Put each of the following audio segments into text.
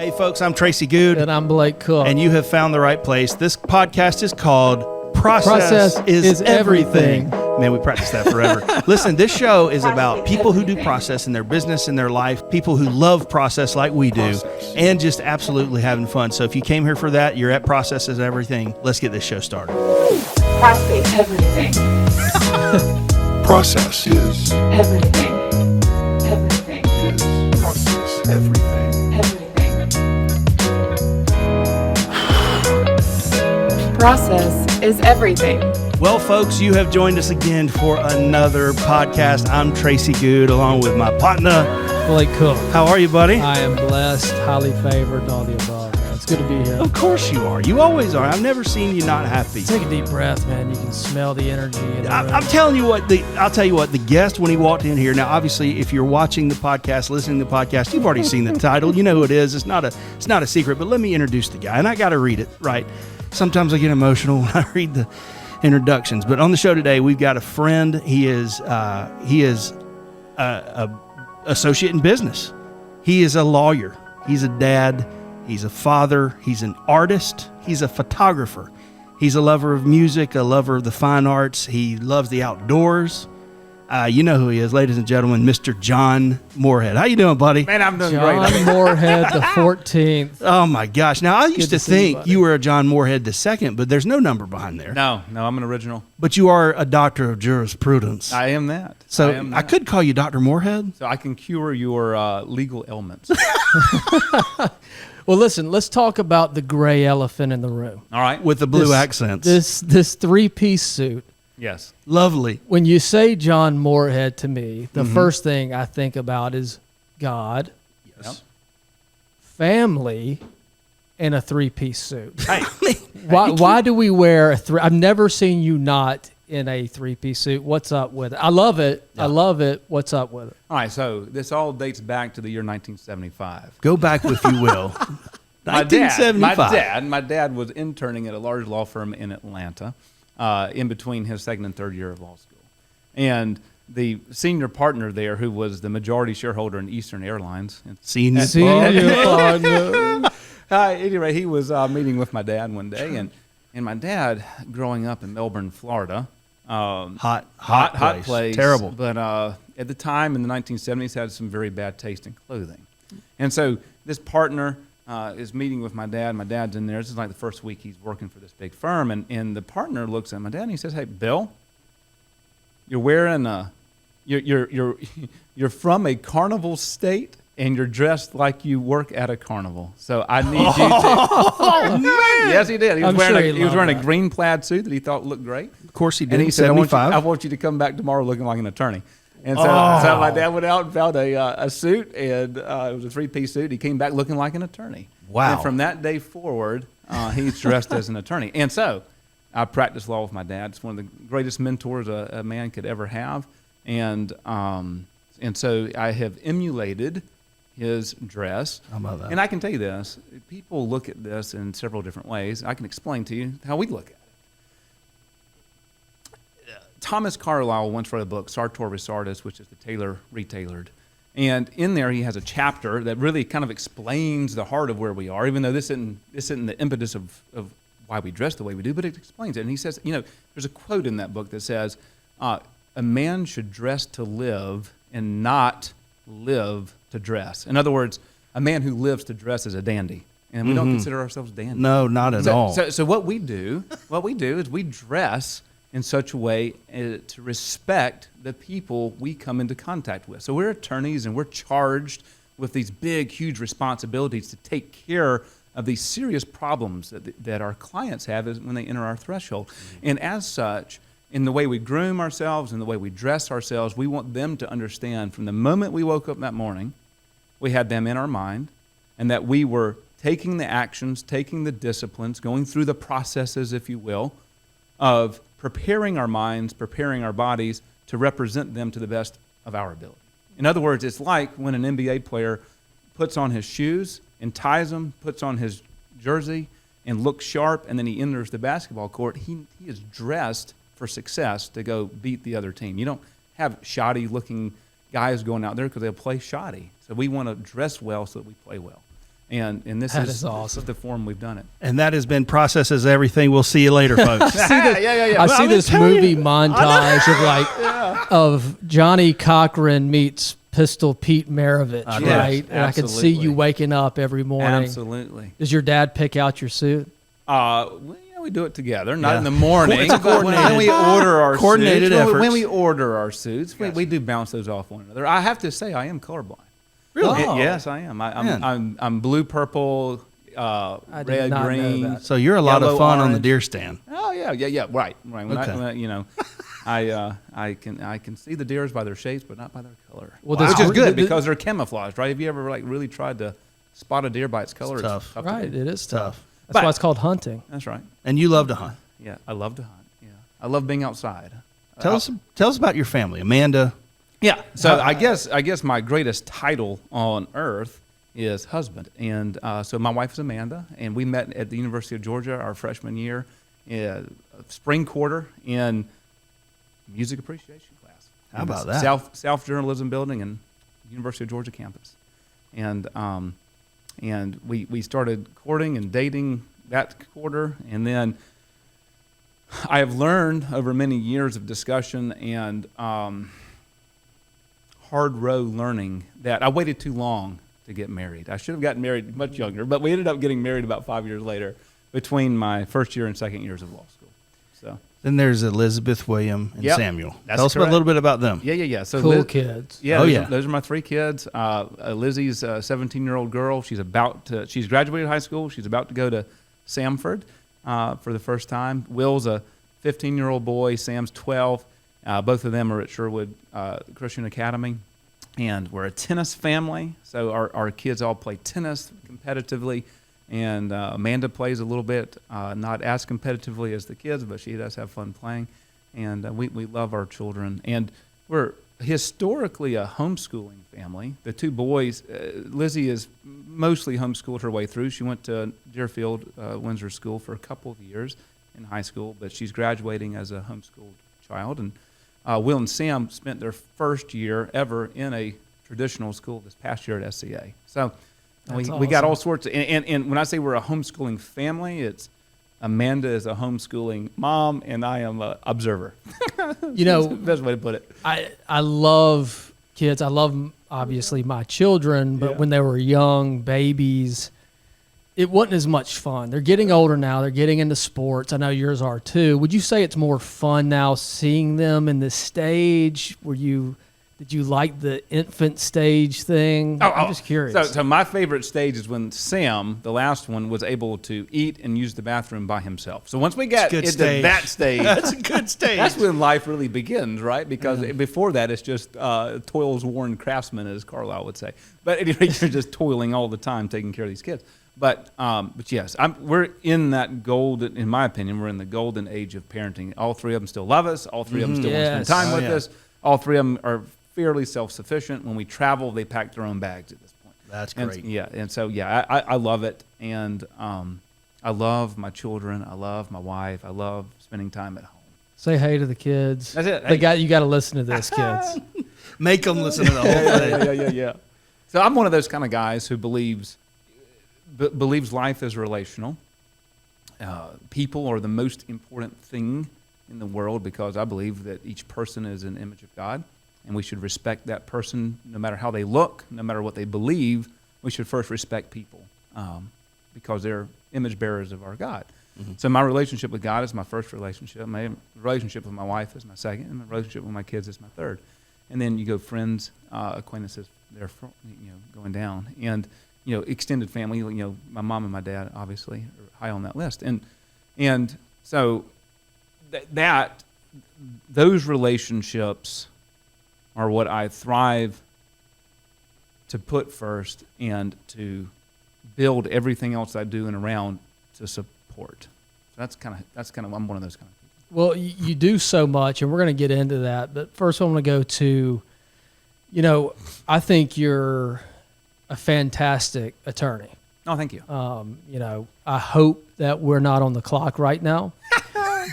Hey folks, I'm Tracy Good. And I'm Blake Cook. And you have found the right place. This podcast is called Process is Everything. Man, we practiced that forever. Listen, this show is about people who do process in their business, in their life, people who love process like we do, and just absolutely having fun. So if you came here for that, you're at Process is Everything. Let's get this show started. Process everything. Process is Everything. Everything. is process everything. Everything. Process is everything. Well, folks, you have joined us again for another podcast. I'm Tracy Good, along with my partner, Blake Cook. How are you, buddy? I am blessed, highly favored, and all the above, man. It's good to be here. Of course you are. You always are. I've never seen you not happy. Take a deep breath, man. You can smell the energy in the room. I'm telling you what, I'll tell you what, the guest, when he walked in here, now, obviously, if you're watching the podcast, listening to the podcast, you've already seen the title. You know who it is. It's not a secret, but let me introduce the guy, and I got to read it, right? Sometimes I get emotional when I read the introductions, but on the show today, we've got a friend. He is a associate in business. He is a lawyer. He's a dad. He's a father. He's an artist. He's a photographer. He's a lover of music, a lover of the fine arts. He loves the outdoors. You know who he is, ladies and gentlemen, Mr. John Moorhead. How you doing, buddy? Man, I'm doing John great. Moorhead, the 14th. Oh, my gosh. Now, I used to to see you, think buddy. you were a John Moorhead the second, but there's no number behind there. No, I'm an original. But you are a doctor of jurisprudence. I am that. So I am that. I could call you Dr. Moorhead. So I can cure your legal ailments. Well, listen, let's talk about the gray elephant in the room. All right. With the blue accents. This three-piece suit. Yes. Lovely. When you say John Moorhead to me, the first thing I think about is God, Yes. family, and a three-piece suit. Hey. Why do we wear a three? I've never seen you not in a three-piece suit. What's up with it? I love it. Yeah. I love it. What's up with it? All right. So this all dates back to the year 1975. Go back, if you will. My 1975. my dad was interning at a large law firm in Atlanta, in between his second and third year of law school, and the senior partner there, who was the majority shareholder in Eastern Airlines. Senior partner. Anyway, he was meeting with my dad one day, and my dad, growing up in Melbourne, Florida, hot place. Terrible. But at the time in the 1970s, had some very bad taste in clothing. And so this partner is meeting with my dad. My dad's in there. This is like the first week he's working for this big firm. And the partner looks at my dad and he says, "Hey, Bill, you're wearing you're from a carnival state and you're dressed like you work at a carnival. So I need you to." Oh, man. Yes, he did. He was I'm wearing sure he was loved wearing a that. green plaid suit that he thought looked great. Of course he did. And he said, I 75. want you to come back tomorrow looking like an attorney. And so my dad went out and found a suit, and it was a three-piece suit. He came back looking like an attorney. Wow. And from that day forward, he's dressed as an attorney. And so I practiced law with my dad. It's one of the greatest mentors a man could ever have. And so I have emulated his dress. How about that? And I can tell you this. People look at this in several different ways. I can explain to you how we look at it. Thomas Carlyle once wrote a book, Sartor Resartus, which is the tailor retailored. And in there, he has a chapter that really kind of explains the heart of where we are, even though this isn't the impetus of why we dress the way we do, but it explains it. And he says, there's a quote in that book that says, a man should dress to live and not live to dress. In other words, a man who lives to dress is a dandy. And we don't consider ourselves dandy. No, not at all. So what we do is we dress in such a way to respect the people we come into contact with. So we're attorneys and we're charged with these big, huge responsibilities to take care of these serious problems that our clients have when they enter our threshold. And as such, in the way we groom ourselves and the way we dress ourselves, we want them to understand from the moment we woke up that morning, we had them in our mind, and that we were taking the actions, taking the disciplines, going through the processes, if you will, of preparing our minds, preparing our bodies to represent them to the best of our ability. In other words, it's like when an NBA player puts on his shoes and ties them, puts on his jersey and looks sharp, and then he enters the basketball court. He is dressed for success to go beat the other team. You don't have shoddy-looking guys going out there because they'll play shoddy. So we want to dress well so that we play well. And this That is is awesome. the form we've done it. And that has been Process is Everything. We'll see you later, folks. I see this movie montage of Johnny Cochran meets Pistol Pete Maravich, Yes, right? And I can see you absolutely. waking up every morning. Absolutely. Does your dad pick out your suit? We do it together, not Yeah. in the morning. It's a but when we order our coordinated suits, efforts. when we order our suits, we do bounce those off one another. I have to say, I am colorblind. Really? Oh. Yes, I am. Man. I'm blue, purple, did red, not know green. that. So you're a lot of Yellow, fun on the orange. deer stand. Oh yeah. Right. When Okay. I can see the deers by their shapes, but not by their color. Well, Which this- is good the- because they're camouflaged, right? Have you ever really tried to spot a deer by its color? It's tough. to Right, do. it is tough. Tough. That's But- why it's called hunting. That's right. And you love to hunt. Yeah, I love to hunt. Yeah, I love being outside. Tell us about your family, Amanda. Yeah. So I guess my greatest title on earth is husband, and so my wife is Amanda, and we met at the University of Georgia our freshman year, spring quarter in music appreciation class. How In the about that? South Journalism Building and University of Georgia campus, and we started courting and dating that quarter, and then I have learned over many years of discussion and hard row learning that I waited too long to get married. I should have gotten married much younger, but we ended up getting married about 5 years later between my first year and second years of law school. So Then there's Elizabeth, William, and Yep, Samuel. that's Tell us a correct. little bit about them. yeah. So Cool kids. Yeah, Oh, those, yeah. those are my three kids. Lizzie's a 17-year-old girl. She's graduated high school. She's about to go to Samford for the first time. Will's a 15-year-old boy. Sam's 12. Both of them are at Sherwood Christian Academy. And we're a tennis family. So our kids all play tennis competitively. And Amanda plays a little bit, not as competitively as the kids, but she does have fun playing. And we love our children. And we're historically a homeschooling family. The two boys, Lizzie is mostly homeschooled her way through. She went to Deerfield Windsor School for a couple of years in high school, but she's graduating as a homeschooled child. And Will and Sam spent their first year ever in a traditional school this past year at SCA. So we got all sorts of, and when I say we're a homeschooling family, it's Amanda is a homeschooling mom, and I am an observer. You know, That's the best way to put it. I love kids. I love, obviously, my children, but Yeah. when they were young babies, it wasn't as much fun. They're getting older now. They're getting into sports. I know yours are too. Would you say it's more fun now seeing them in this stage? Did you like the infant stage thing? I'm just curious. So my favorite stage is when Sam, the last one, was able to eat and use the bathroom by himself. So once we got Good into stage. that stage, That's a good stage. that's when life really begins, right? Because before that, it's just toil's worn craftsman, as Carlisle would say. But anyway, you're just toiling all the time taking care of these kids. But yes, we're in that golden, in my opinion, we're in the golden age of parenting. All three of them still love us. All three of them still want to Yes. spend time Oh, with yeah. us. All three of them are fairly self-sufficient. When we travel, they pack their own bags at this point. That's And- great. and so I love it, and I love my children. I love my wife. I love spending time at home. Say hey to the kids. That's it. You got to listen to this, kids. Make them listen to the whole thing. Yeah. So I'm one of those kind of guys who believes life is relational. People are the most important thing in the world because I believe that each person is an image of God, and we should respect that person no matter how they look, no matter what they believe. We should first respect people because they're image bearers of our God. Mm-hmm. So my relationship with God is my first relationship. My relationship with my wife is my second, and my relationship with my kids is my third. And then you go friends, acquaintances, they're going down, and extended family. My mom and my dad obviously are high on that list, and so those relationships are what I thrive to put first and to build everything else I do and around to support. So that's kind of I'm one of those kind of people. Well, you do so much, and we're going to get into that. But first, I want to go to, I think you're a fantastic attorney. Oh, thank you. I hope that we're not on the clock right now,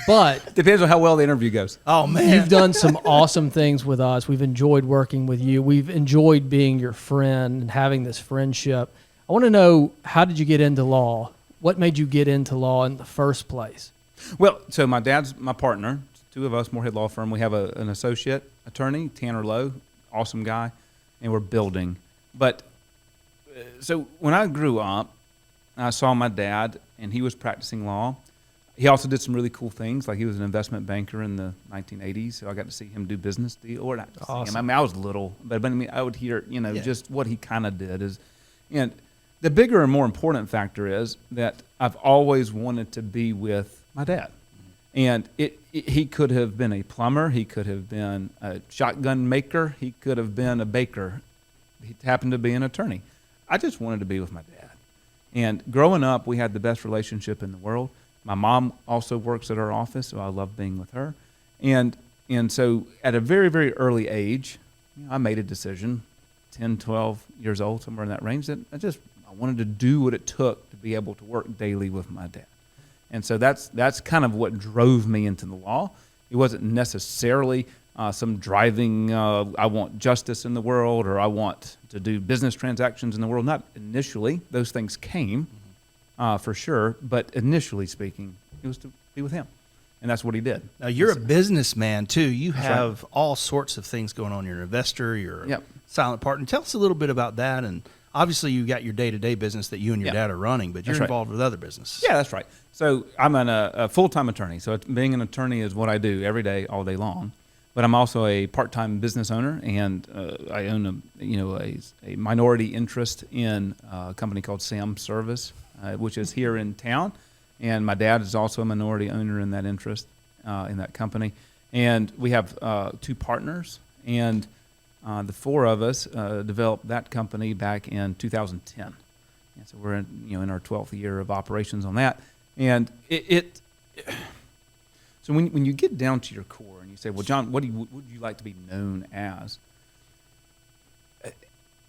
but Depends on how well the interview goes. Oh, man. you've done some awesome things with us. We've enjoyed working with you. We've enjoyed being your friend and having this friendship. I want to know, how did you get into law? What made you get into law in the first place? Well, so my dad's my partner. Two of us, Moorhead Law Firm. We have an associate attorney, Tanner Lowe, awesome guy, and we're building. But so when I grew up, I saw my dad, and he was practicing law. He also did some really cool things, like he was an investment banker in the 1980s, so I got to see him do business deals. Or not to see him. I mean, I was little, but I mean, I would hear, just what he kind of did is, and the bigger and more important factor is that I've always wanted to be with my dad. And he could have been a plumber, he could have been a shotgun maker, he could have been a baker. He happened to be an attorney. I just wanted to be with my dad. And growing up, we had the best relationship in the world. My mom also works at our office, so I love being with her. And so at a very, very early age, I made a decision, 10, 12 years old, somewhere in that range, that I wanted to do what it took to be able to work daily with my dad. And so that's kind of what drove me into the law. It wasn't necessarily some driving, I want justice in the world, or I want to do business transactions in the world. Not initially. Those things came, for sure. But initially speaking, it was to be with him. And that's what he did. Now, you're a businessman, too. You That's have all sorts of things going on. You're an investor. You're a Yep. silent partner. Tell us a little bit about that. And obviously, you got your day-to-day business that you and your dad are running, but you're That's right. involved with other businesses. Yeah, that's right. So I'm a full-time attorney. So being an attorney is what I do every day, all day long. But I'm also a part-time business owner, and I own a minority interest in a company called Sam Service, which is here in town. And my dad is also a minority owner in that interest in that company. And we have two partners, and the four of us developed that company back in 2010. And so we're in our 12th year of operations on that. And so when you get down to your core and you say, well, John, what would you like to be known as?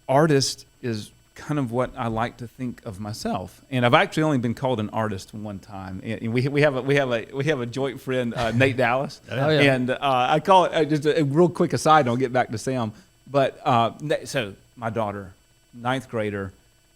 Artist is kind of what I like to think of myself. And I've actually only been called an artist one time. And we have a joint friend, Nate Dallas. Oh, yeah. And I call it just a real quick aside, and I'll get back to Sam. But so my daughter, 9th grader,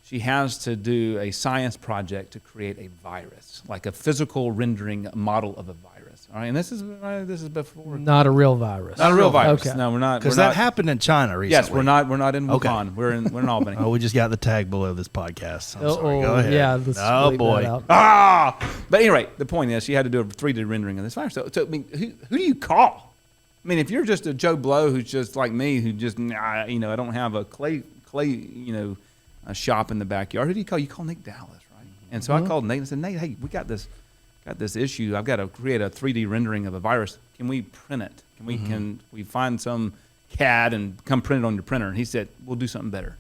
she has to do a science project to create a virus, like a physical rendering model of a virus. All right, and this is before Not a real virus. not a real virus. Okay. No, we're not. Because we're that not- happened in China recently. Yes, we're not in Okay. Wuhan. We're in Albany. Oh, we just got the tag below this podcast. I'm sorry. Uh-oh, Go ahead. yeah, let's Oh, bleep that boy. out. But anyway, the point is, she had to do a 3D rendering of this virus. So I mean, who do you call? I mean, if you're just a Joe Blow who's just like me, who just I don't have a clay a shop in the backyard. Who do you call? You call Nate Dallas, right? And so I called Nate and said, Nate, hey, we got this issue. I've got to create a 3D rendering of a virus. Can we print it? Can we find some CAD and come print it on your printer? And he said, we'll do something better.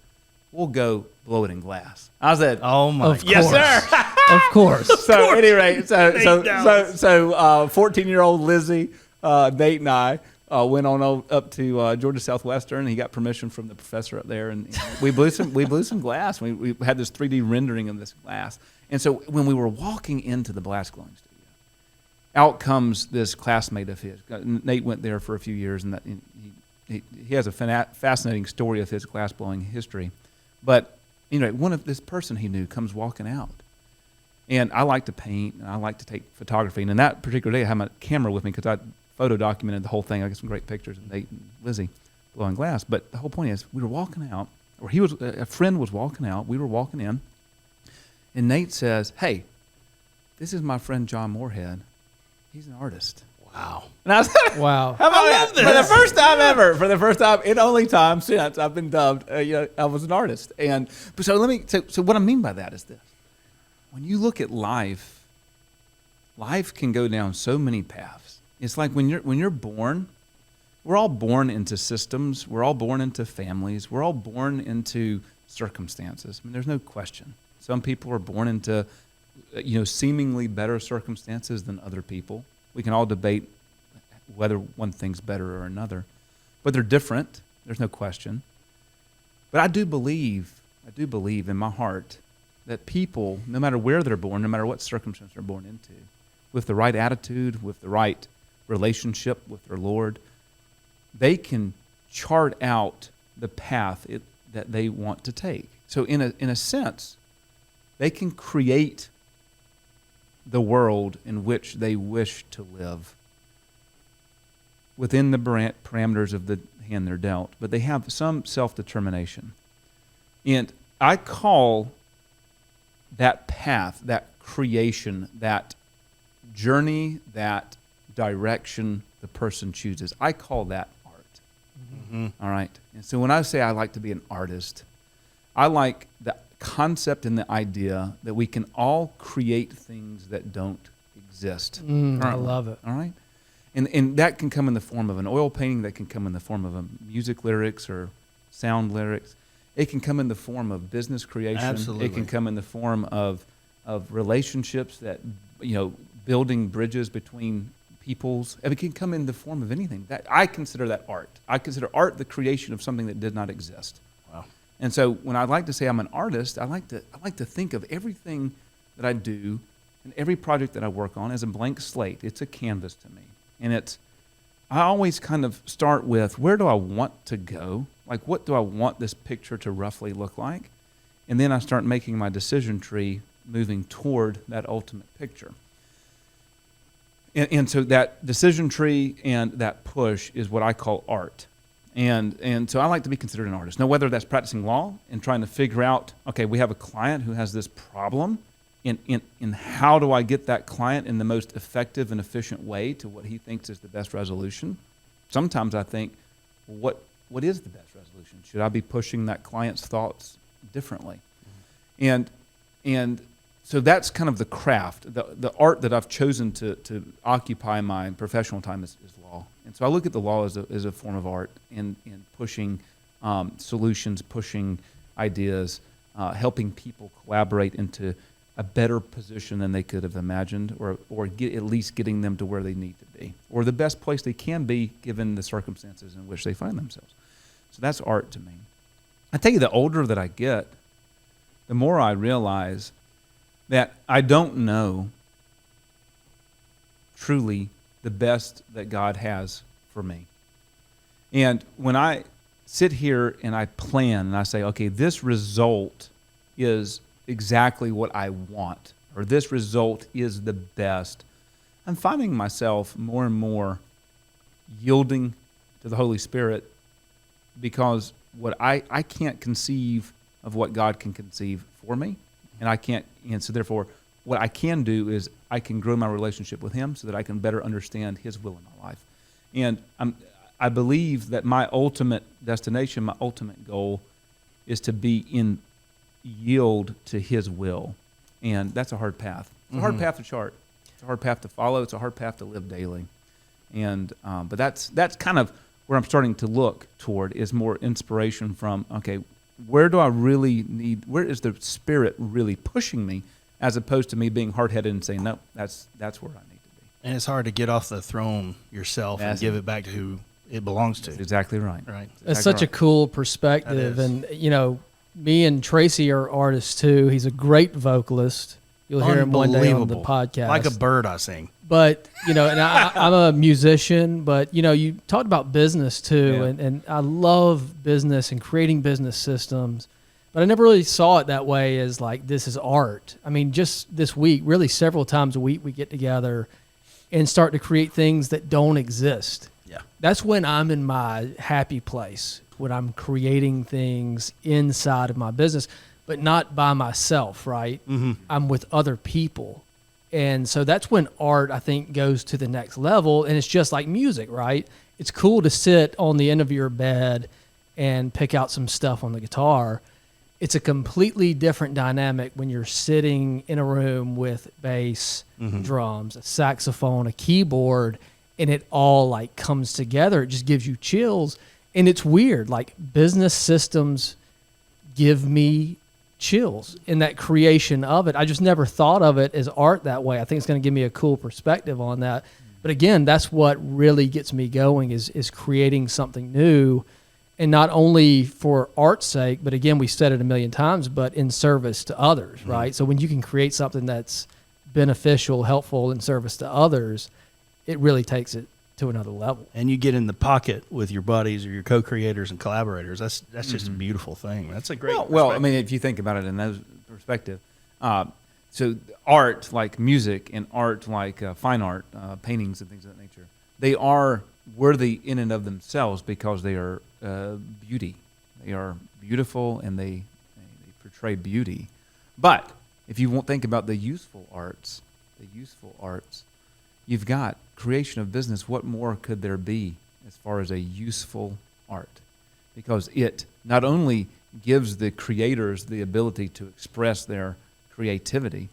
We'll go blow it in glass. I said, Oh, my Of God. yes, course. sir. Of course. So at any rate, so Dallas. 14-year-old Lizzie, Nate and I went on up to Georgia Southwestern, and he got permission from the professor up there, and we blew some glass. We had this 3D rendering of this glass, and so when we were walking into the glass blowing studio, out comes this classmate of his. Nate went there for a few years, and he has a fascinating story of his glass blowing history. But this person he knew comes walking out. And I like to paint, and I like to take photography. And in that particular day, I had my camera with me because I photo documented the whole thing. I got some great pictures of Nate and Lizzie blowing glass. But the whole point is, we were walking out, or a friend was walking out. We were walking in, and Nate says, "Hey, this is my friend John Moorhead. He's an artist." Wow. And I was Wow. how about that? For the first time ever, for the first time and only time since I've been dubbed, I was an artist. And so what I mean by that is this: when you look at life can go down so many paths. It's like when you're born, we're all born into systems, we're all born into families, we're all born into circumstances. I mean, there's no question. Some people are born into seemingly better circumstances than other people. We can all debate whether one thing's better or another, but they're different. There's no question. But I do believe in my heart that people, no matter where they're born, no matter what circumstance they're born into, with the right attitude, with the right relationship with their Lord, they can chart out the path that they want to take. So in a sense, they can create the world in which they wish to live within the parameters of the hand they're dealt, but they have some self-determination. And I call that path, that creation, that journey, that direction the person chooses, I call that art. All right? And so when I say I like to be an artist, I like the concept and the idea that we can all create things that don't exist. I love it. All right? And that can come in the form of an oil painting, that can come in the form of a music lyrics or sound lyrics. It can come in the form of business creation. Absolutely. It can come in the form of relationships that, building bridges between peoples. It can come in the form of anything. That I consider that art. I consider art the creation of something that did not exist. Wow. And so when I like to say I'm an artist, I like to think of everything that I do and every project that I work on as a blank slate. It's a canvas to me. And I always kind of start with, where do I want to go? Like, what do I want this picture to roughly look like? And then I start making my decision tree moving toward that ultimate picture. And so that decision tree and that push is what I call art. And so I like to be considered an artist. Now, whether that's practicing law and trying to figure out, okay, we have a client who has this problem, in how do I get that client in the most effective and efficient way to what he thinks is the best resolution? Sometimes I think, well, what is the best resolution? Should I be pushing that client's thoughts differently? And so that's kind of the craft, the art that I've chosen to occupy my professional time is law. And so I look at the law as a form of art in pushing solutions, pushing ideas, helping people collaborate into a better position than they could have imagined, or at least getting them to where they need to be, or the best place they can be given the circumstances in which they find themselves. So that's art to me. I tell you, the older that I get, the more I realize that I don't know truly the best that God has for me. And when I sit here and I plan and I say, okay, this result is exactly what I want, or this result is the best, I'm finding myself more and more yielding to the Holy Spirit, because what I can't conceive of what God can conceive for me, and so therefore what I can do is I can grow my relationship with Him so that I can better understand His will in my life. And I believe that my ultimate destination, my ultimate goal, is to be in yield to His will. And that's a hard path. It's a hard path to chart. It's a hard path to follow. It's a hard path to live daily. And but that's kind of where I'm starting to look toward, is more inspiration from, okay, where is the Spirit really pushing me, as opposed to me being hard-headed and saying, no, that's where I need to be. And it's hard to get off the throne yourself and give it back to who it belongs to. That's exactly right. Right. That's such a cool perspective. And, me and Tracy are artists too. He's a great vocalist. You'll hear him one day on the podcast. Like a bird, I sing. But, and I'm a musician, but, you talked about business too. Yeah. And I love business and creating business systems. But I never really saw it that way, as like, this is art. I mean, just this week, really several times a week, we get together and start to create things that don't exist. Yeah. That's when I'm in my happy place, when I'm creating things inside of my business, but not by myself, right? Mm-hmm. I'm with other people. And so that's when art, I think, goes to the next level. And it's just like music, right? It's cool to sit on the end of your bed and pick out some stuff on the guitar. It's a completely different dynamic when you're sitting in a room with bass, drums, a saxophone, a keyboard, and it all like comes together. It just gives you chills. And it's weird. Like, business systems give me chills in that creation of it. I just never thought of it as art that way. I think it's going to give me a cool perspective on that. But again, that's what really gets me going, is creating something new. And not only for art's sake, but again, we said it a million times, but in service to others, right? So when you can create something that's beneficial, helpful, in service to others, it really takes it to another level. And you get in the pocket with your buddies or your co-creators and collaborators. That's just a beautiful thing. That's a great. Well, I mean, if you think about it in those perspective, so art like music and art like fine art, paintings and things of that nature, they are worthy in and of themselves because they are beauty. They are beautiful and they portray beauty. But if you won't think about the useful arts, you've got creation of business. What more could there be as far as a useful art? Because it not only gives the creators the ability to express their creativity,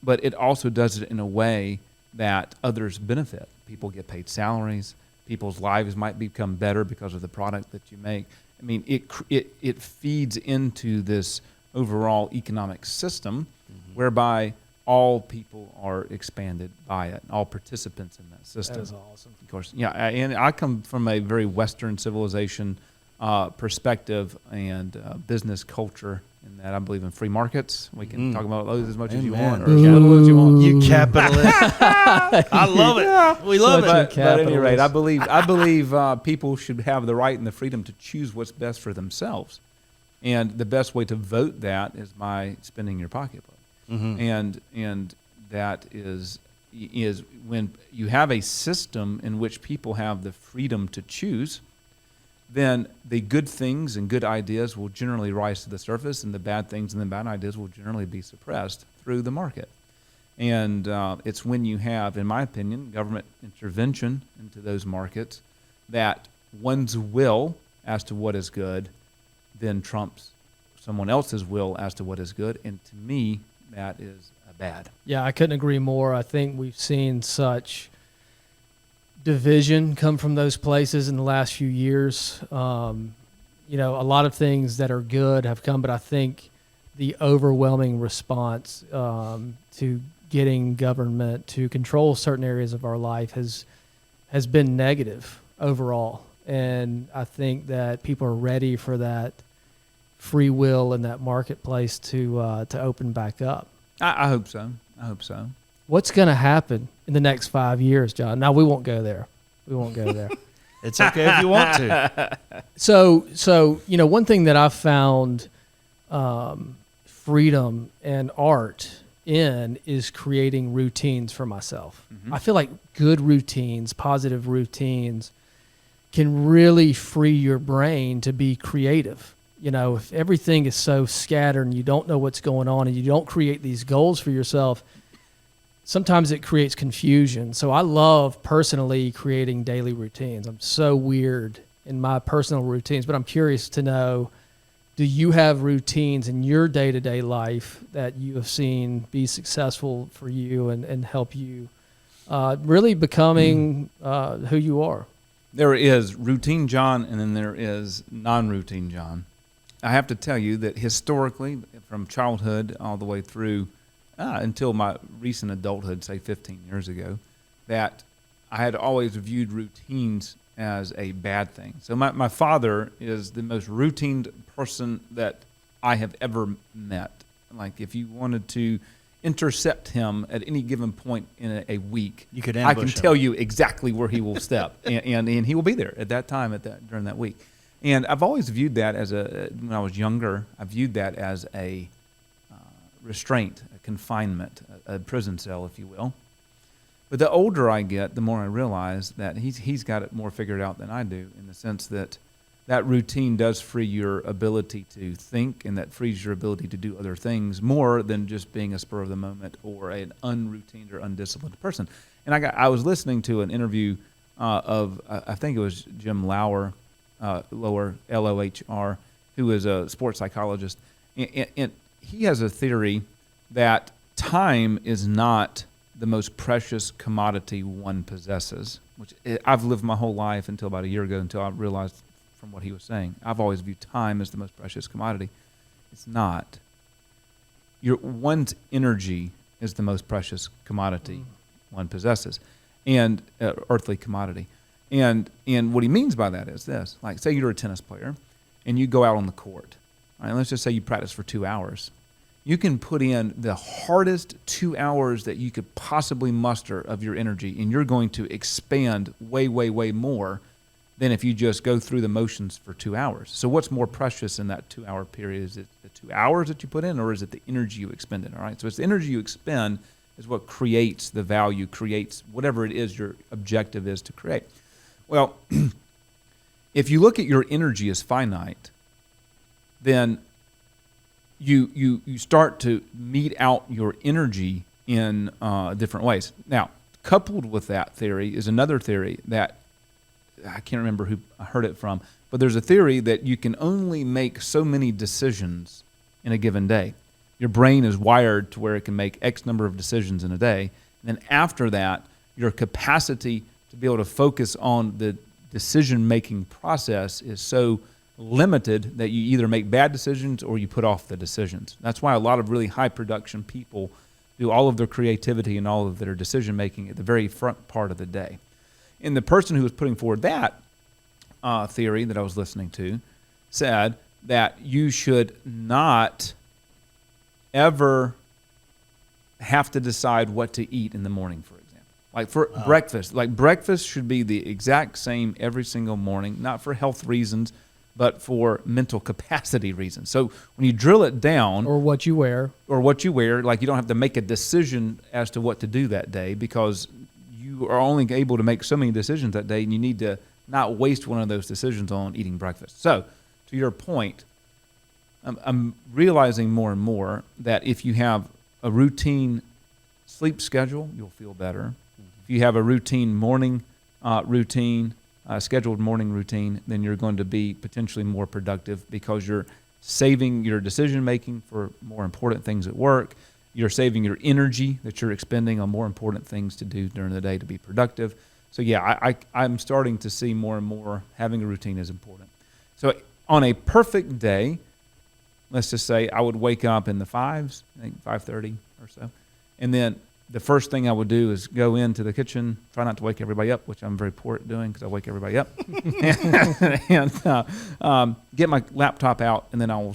but it also does it in a way that others benefit. People get paid salaries. People's lives might become better because of the product that you make. I mean, it feeds into this overall economic system whereby all people are expanded by it, all participants in that system. That is awesome. Of course, yeah, and I come from a very Western civilization perspective and business culture in that I believe in free markets. We can talk about those as much as you want, or as little as you want. You capitalist. I love it. We love it. But at any rate, I believe people should have the right and the freedom to choose what's best for themselves. And the best way to vote that is by spending your pocketbook. And that is when you have a system in which people have the freedom to choose, then the good things and good ideas will generally rise to the surface, and the bad things and the bad ideas will generally be suppressed through the market. And it's when you have, in my opinion, government intervention into those markets that one's will as to what is good then trumps someone else's will as to what is good. And to me, that is bad. Yeah, I couldn't agree more. I think we've seen such division come from those places in the last few years. A lot of things that are good have come, but I think the overwhelming response to getting government to control certain areas of our life has been negative overall. And I think that people are ready for that free will in that marketplace to open back up. I hope so. What's going to happen in the next 5 years, John? Now, we won't go there. It's okay if you want to. So one thing that I've found freedom and art in is creating routines for myself. I feel like good routines, positive routines, can really free your brain to be creative. If everything is so scattered and you don't know what's going on and you don't create these goals for yourself, sometimes it creates confusion. So I love personally creating daily routines. I'm so weird in my personal routines, but I'm curious to know, do you have routines in your day-to-day life that you have seen be successful for you and help you really becoming who you are? There is routine John, and then there is non-routine John. I have to tell you that historically, from childhood all the way through until my recent adulthood, say 15 years ago, that I had always viewed routines as a bad thing. So my father is the most routine person that I have ever met. Like if you wanted to intercept him at any given point in a week, you could I can ambush him. tell you exactly where he will step, and he will be there at that time during that week. And I've always viewed that when I was younger, I viewed that as a restraint, a confinement, a prison cell, if you will. But the older I get, the more I realize that he's got it more figured out than I do, in the sense that routine does free your ability to think, and that frees your ability to do other things more than just being a spur of the moment or an unroutine or undisciplined person. And I was listening to an interview of, I think it was Jim Lohr, Lohr, who is a sports psychologist. And he has a theory that time is not the most precious commodity one possesses, which I've lived my whole life until about a year ago, until I realized from what he was saying. I've always viewed time as the most precious commodity. It's not. One's energy is the most precious commodity one possesses, and earthly commodity. And what he means by that is this: like, say you're a tennis player, and you go out on the court. All right, let's just say you practice for 2 hours. you can put in the hardest 2 hours that you could possibly muster of your energy, and you're going to expand way, way, way more than if you just go through the motions for 2 hours. So what's more precious in that 2 hour period? Is it the 2 hours that you put in, or is it the energy you expended? All right. So it's the energy you expend is what creates the value, creates whatever it is your objective is to create. Well, if you look at your energy as finite, then you start to mete out your energy in different ways. Now, coupled with that theory is another theory that I can't remember who I heard it from, but there's a theory that you can only make so many decisions in a given day. Your brain is wired to where it can make X number of decisions in a day. And then after that, your capacity to be able to focus on the decision-making process is so limited that you either make bad decisions or you put off the decisions. That's why a lot of really high-production people do all of their creativity and all of their decision-making at the very front part of the day. And the person who was putting forward that theory that I was listening to said that you should not ever have to decide what to eat in the morning, for example. Like for breakfast. Like breakfast should be the exact same every single morning, not for health reasons, but for mental capacity reasons. So when you drill it down... Or what you wear. Like you don't have to make a decision as to what to do that day because you are only able to make so many decisions that day, and you need to not waste one of those decisions on eating breakfast. So, to your point, I'm realizing more and more that if you have a routine sleep schedule, you'll feel better. Mm-hmm. If you have a routine morning scheduled morning routine, then you're going to be potentially more productive because you're saving your decision making for more important things at work. You're saving your energy that you're expending on more important things to do during the day to be productive. So yeah, I'm starting to see more and more having a routine is important. So on a perfect day, let's just say I would wake up in the 5s, I think 5:30 or so. And then the first thing I would do is go into the kitchen, try not to wake everybody up, which I'm very poor at doing because I wake everybody up, and get my laptop out, and then I'll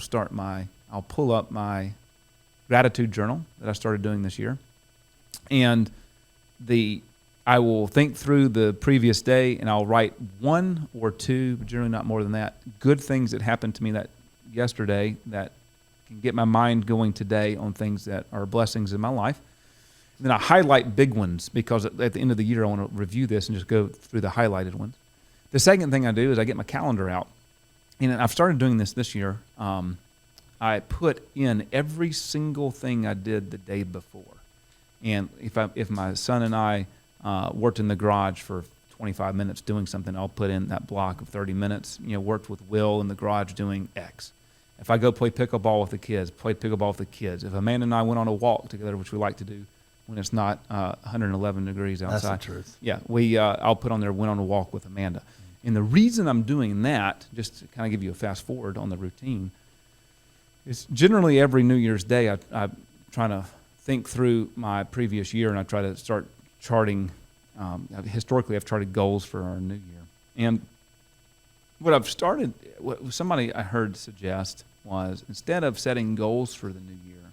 pull up my gratitude journal that I started doing this year. And I will think through the previous day, and I'll write 1 or 2, but generally not more than that, good things that happened to me that yesterday that can get my mind going today on things that are blessings in my life. And then I highlight big ones because at the end of the year I want to review this and just go through the highlighted ones. The second thing I do is I get my calendar out. And I've started doing this year. I put in every single thing I did the day before. And if my son and I worked in the garage for 25 minutes doing something, I'll put in that block of 30 minutes, worked with Will in the garage doing X. If I go play pickleball with the kids, played pickleball with the kids. If Amanda and I went on a walk together, which we like to do when it's not 111 degrees outside. That's the truth. Yeah, I'll put on there, went on a walk with Amanda. And the reason I'm doing that, just to kind of give you a fast forward on the routine, is generally every New Year's Day I'm trying to think through my previous year, and I try to start charting. Historically, I've charted goals for our new year. And what somebody I heard suggest was, instead of setting goals for the new year,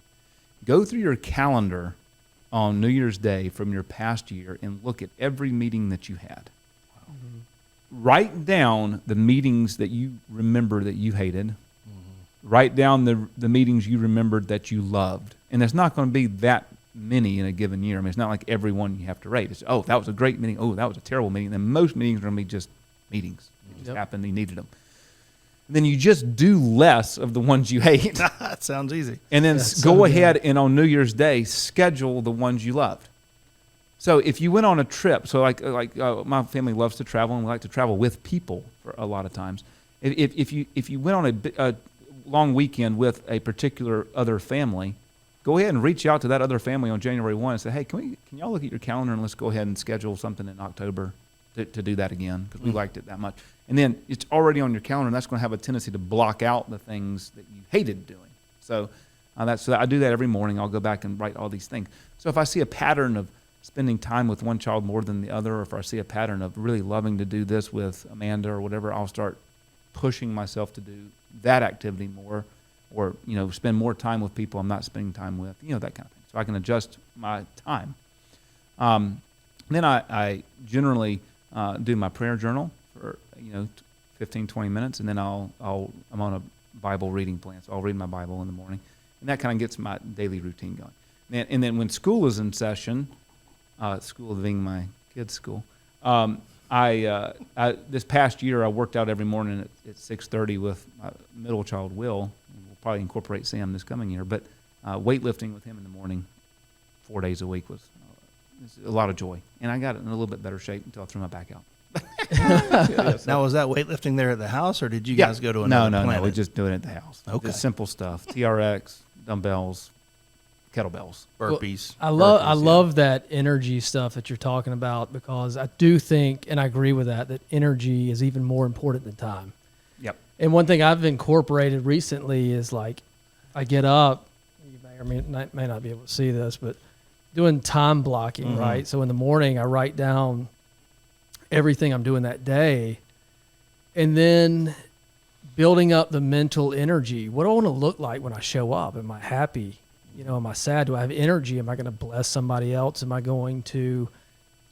go through your calendar on New Year's Day from your past year and look at every meeting that you had. Mm-hmm. Write down the meetings that you remember that you hated. Mm-hmm. Write down the meetings you remembered that you loved. And there's not going to be that many in a given year. I mean, it's not like every one you have to rate. It's, that was a great meeting. Oh, that was a terrible meeting. And most meetings are going to be just meetings. It just happened. You needed them. And then you just do less of the ones you hate. That sounds easy. And then go ahead and on New Year's Day, schedule the ones you loved. So if you went on a trip, so like my family loves to travel, and we like to travel with people for a lot of times. If you went on a long weekend with a particular other family, go ahead and reach out to that other family on January 1 and say, hey, can y'all look at your calendar and let's go ahead and schedule something in October to do that again because we liked it that much. And then it's already on your calendar, and that's going to have a tendency to block out the things that you hated doing. So I do that every morning. I'll go back and write all these things. So if I see a pattern of spending time with one child more than the other, or if I see a pattern of really loving to do this with Amanda or whatever, I'll start pushing myself to do that activity more. or spend more time with people I'm not spending time with, that kind of thing. So I can adjust my time. Then I generally do my prayer journal for 15, 20 minutes, and then I'm on a Bible reading plan, so I'll read my Bible in the morning, and that kind of gets my daily routine going. And then when school is in session, school being my kids' school, I this past year I worked out every morning at 6:30 with my middle child Will. We'll probably incorporate Sam this coming year, but weightlifting with him in the morning 4 days a week was a lot of joy, and I got in a little bit better shape until I threw my back out. Now, was that weightlifting there at the house, or did you guys go to another planet? No, we just do it at the house. Okay. Just simple stuff: TRX, dumbbells, kettlebells, Burpees. I love that energy stuff that you're talking about, because I do think, and I agree with that energy is even more important than time. Yep. And one thing I've incorporated recently is, like, I get up, you may not be able to see this, but doing time blocking, right? So in the morning, I write down everything I'm doing that day, and then building up the mental energy. What do I want to look like when I show up? Am I happy? Am I sad? Do I have energy? Am I going to bless somebody else? Am I going to,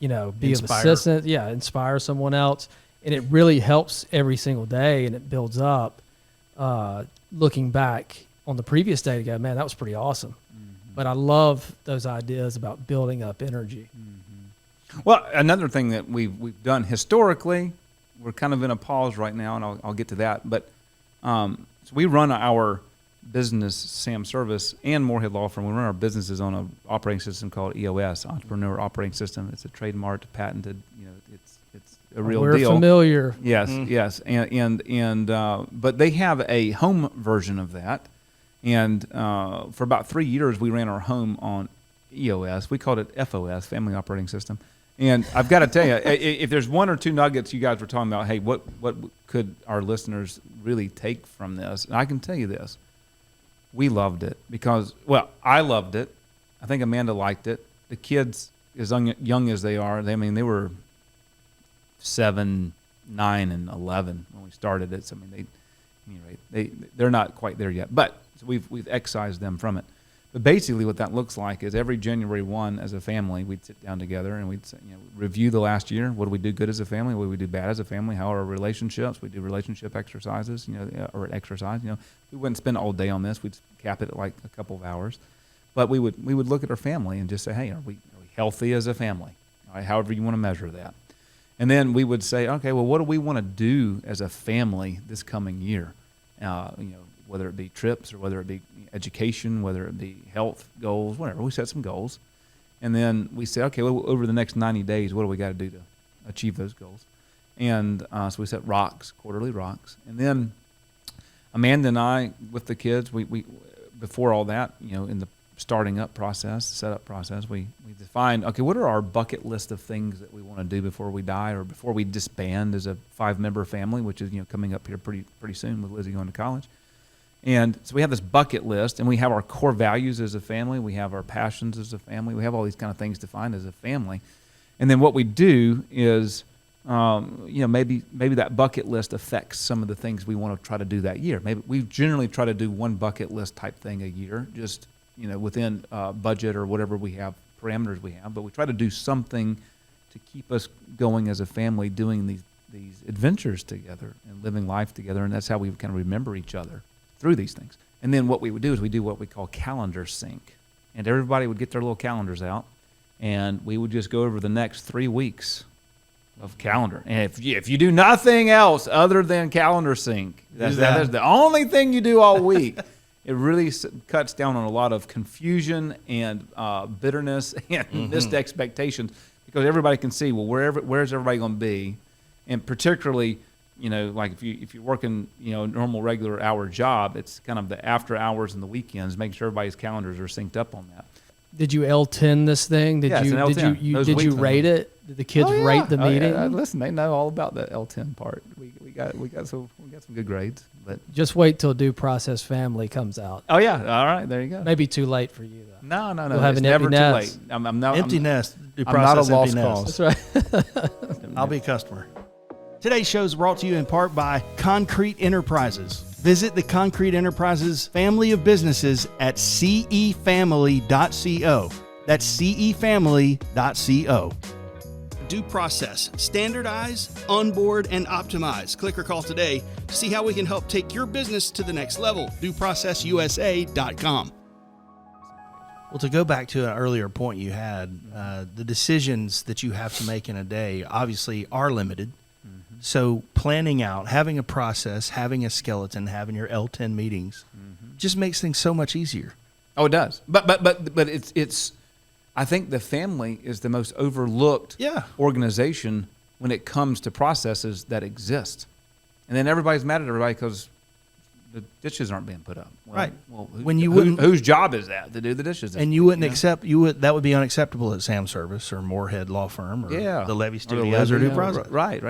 be of assistance? Yeah, inspire someone else. And it really helps every single day, and it builds up. Looking back on the previous day to go, man, that was pretty awesome. Mm-hmm. But I love those ideas about building up energy. Mm-hmm. Well, another thing that we've done historically, we're kind of in a pause right now, and I'll get to that. But so we run our business, Sam Service, and Moorhead Law Firm. We run our businesses on an operating system called EOS, Entrepreneur Operating System. It's a trademarked, patented. It's a real deal. We're familiar. Yes, yes, and but they have a home version of that, and for about 3 years we ran our home on EOS. We called it FOS, Family Operating System. And I've got to tell you, if there's one or two nuggets you guys were talking about, hey, what could our listeners really take from this? And I can tell you this. We loved it because, I loved it. I think Amanda liked it. The kids, as young as they are, they were 7, 9, and 11 when we started it. So, they're not quite there yet. But so we've excised them from it. But basically what that looks like is every January 1 as a family, we'd sit down together and we'd review the last year. What did we do good as a family? What did we do bad as a family? How are our relationships? We do relationship exercises, or exercise. We wouldn't spend all day on this. We'd cap it at like a couple of hours. But we would look at our family and just say, hey, are we healthy as a family? All right, however you want to measure that. And then we would say, okay, well, what do we want to do as a family this coming year? Whether it be trips or whether it be education, whether it be health goals, whatever. We set some goals. And then we say, okay, well, over the next 90 days, what do we got to do to achieve those goals? And so we set quarterly rocks. And then Amanda and I, with the kids, we before all that, in the starting up process, setup process, we defined, okay, what are our bucket list of things that we want to do before we die or before we disband as a 5-member family, which is, coming up here pretty soon with Lizzie going to college. And so we have this bucket list, and we have our core values as a family. We have our passions as a family. We have all these kind of things defined as a family. And then what we do is, maybe that bucket list affects some of the things we want to try to do that year. Maybe we generally try to do one bucket list type thing a year, just within budget or whatever we have, parameters we have. But we try to do something to keep us going as a family, doing these adventures together and living life together. And that's how we kind of remember each other through these things. And then what we would do is we do what we call calendar sync. And everybody would get their little calendars out, and we would just go over the next 3 weeks of calendar. And if you do nothing else other than calendar sync, that's the only thing you do all week, it really cuts down on a lot of confusion and bitterness and missed expectations, because everybody can see, well, where's everybody going to be? And particularly, like if you're working, a normal regular hour job, it's kind of the after hours and the weekends, making sure everybody's calendars are synced up on that. Did you L10 this thing? Did you rate it? Did the kids rate the meeting? Yeah. Listen, they know all about the L10 part. We got some good grades, but just wait till Due Process Family comes out. Oh yeah, all right, there you go. Maybe too late for you though. No. You'll have an never too nest. late. I'm not empty nest. Due I'm not a Process lost empty cause. nest. That's right. I'll be a customer. Today's show is brought to you in part by Concrete Enterprises. Visit the Concrete Enterprises family of businesses at cefamily.co. That's cefamily.co. Due process. Standardize, onboard, and optimize. Click or call today to see how we can help take your business to the next level. DueProcessUSA.com. Well, to go back to an earlier point you had, the decisions that you have to make in a day obviously are limited. Mm-hmm. So planning out, having a process, having a skeleton, having your L10 meetings, just makes things so much easier. Oh, it does. But it's I think the family is the most overlooked organization when it comes to processes that exist. And then everybody's mad at everybody because the dishes aren't being put up. Well, right. Well, whose job is that to do the dishes? And you wouldn't accept that would be unacceptable at Sam Service or Moorhead Law Firm or the Levy Studios or Due Process. Right.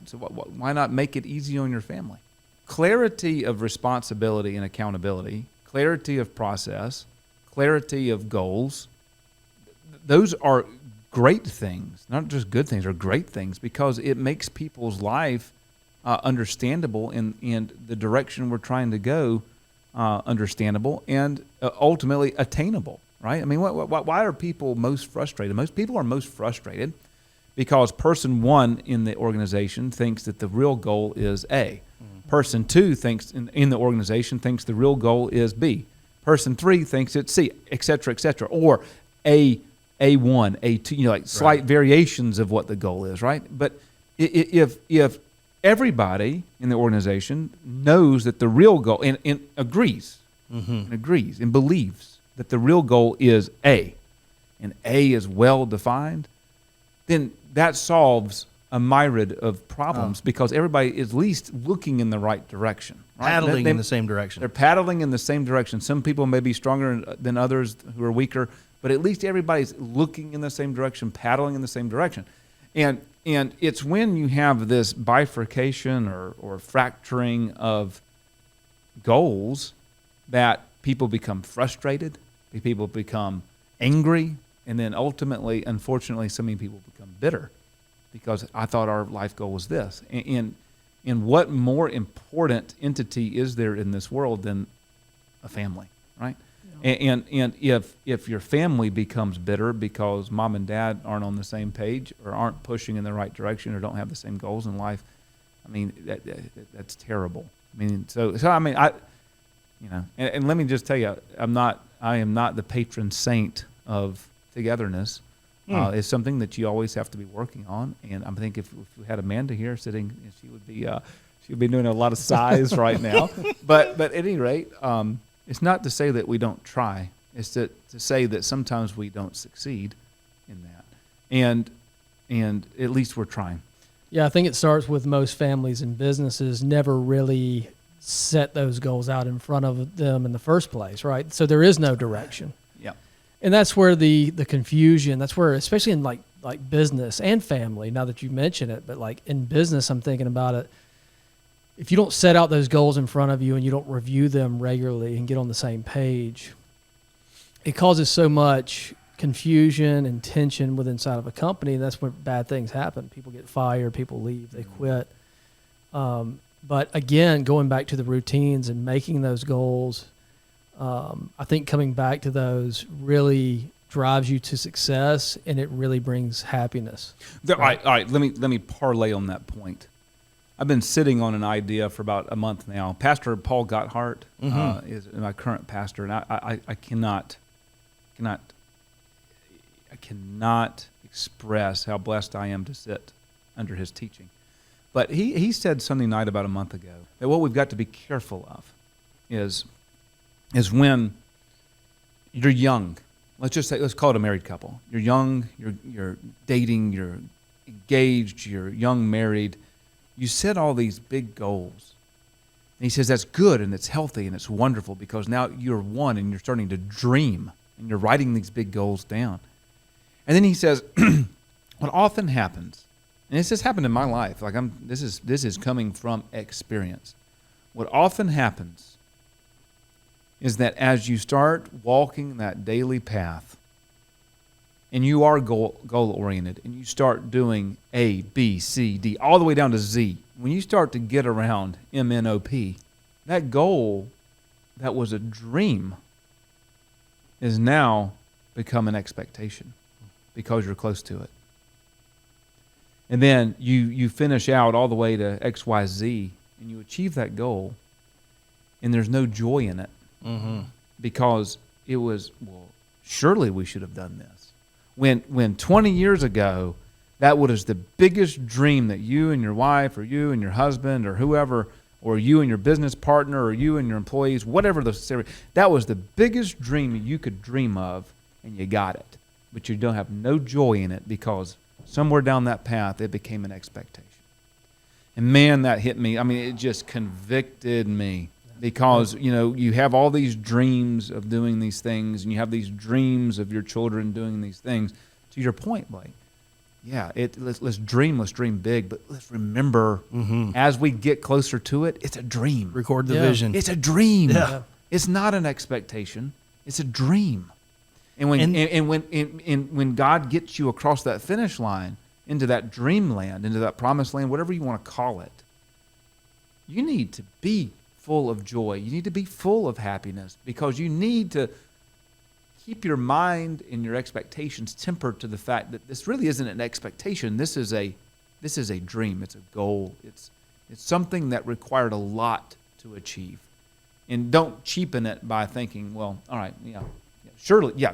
So why not make it easy on your family? Clarity of responsibility and accountability, clarity of process, clarity of goals. Those are great things, not just good things, are great things because it makes people's life understandable and the direction we're trying to go understandable and ultimately attainable, right? I mean, why are people most frustrated? Most people are most frustrated because person one in the organization thinks that the real goal is A. Mm-hmm. Person two thinks in the organization thinks the real goal is B. Person three thinks it's C, et cetera, or A1, A2, like slight variations of what the goal is, right? But if everybody in the organization knows that the real goal and agrees and believes that the real goal is A, and A is well defined, then that solves a myriad of problems because everybody is at least looking in the right direction. Right? Paddling in the same direction. They're paddling in the same direction. Some people may be stronger than others who are weaker, but at least everybody's looking in the same direction, paddling in the same direction. And it's when you have this bifurcation or fracturing of goals that people become frustrated, people become angry, and then ultimately, unfortunately, so many people become bitter because I thought our life goal was this. And what more important entity is there in this world than a family, right? And if your family becomes bitter because mom and dad aren't on the same page or aren't pushing in the right direction or don't have the same goals in life, I mean that's terrible. I mean and let me just tell you, I am not the patron saint of togetherness. It's something that you always have to be working on. And I think if we had Amanda here sitting, she would be doing a lot of sighs right now. But at any rate. It's not to say that we don't try. It's to say that sometimes we don't succeed in that. And at least we're trying. Yeah, I think it starts with most families and businesses never really set those goals out in front of them in the first place, right? So there is no direction. Yeah. And that's where the confusion, that's where, especially in like business and family, now that you mention it, but like in business, I'm thinking about it. If you don't set out those goals in front of you and you don't review them regularly and get on the same page, it causes so much confusion and tension within inside of a company. And that's where bad things happen. People get fired, people leave, they quit. But again, going back to the routines and making those goals, I think coming back to those really drives you to success and it really brings happiness. All right. Let me parlay on that point. I've been sitting on an idea for about a month now. Pastor Paul Gotthard is my current pastor, and I cannot express how blessed I am to sit under his teaching. But he said Sunday night about a month ago that what we've got to be careful of is when you're young. Let's call it a married couple. You're young, you're dating, you're engaged, you're young married. You set all these big goals. And he says that's good and it's healthy and it's wonderful because now you're one and you're starting to dream and you're writing these big goals down. And then he says, what often happens, and this has happened in my life, like this is coming from experience. What often happens is that as you start walking that daily path and you are goal-oriented, and you start doing A, B, C, D, all the way down to Z. When you start to get around MNOP, that goal that was a dream is now become an expectation because you're close to it. And then you finish out all the way to XYZ and you achieve that goal and there's no joy in it because it was, well, surely we should have done this. When 20 years ago, that was the biggest dream that you and your wife or you and your husband or whoever, or you and your business partner or you and your employees, whatever that was the biggest dream you could dream of, and you got it. But you don't have no joy in it because somewhere down that path, it became an expectation. And man, that hit me. I mean, it just convicted me because, you have all these dreams of doing these things and you have these dreams of your children doing these things. To your point, Blake, yeah, let's dream big, but let's remember as we get closer to it, it's a dream. Record the vision. It's a dream. Yeah. It's not an expectation. It's a dream. And when God gets you across that finish line into that dreamland, into that promised land, whatever you want to call it, you need to be full of joy. You need to be full of happiness because you need to keep your mind and your expectations tempered to the fact that this really isn't an expectation. This is a dream. It's a goal. It's something that required a lot to achieve. And don't cheapen it by thinking, well, all right, surely,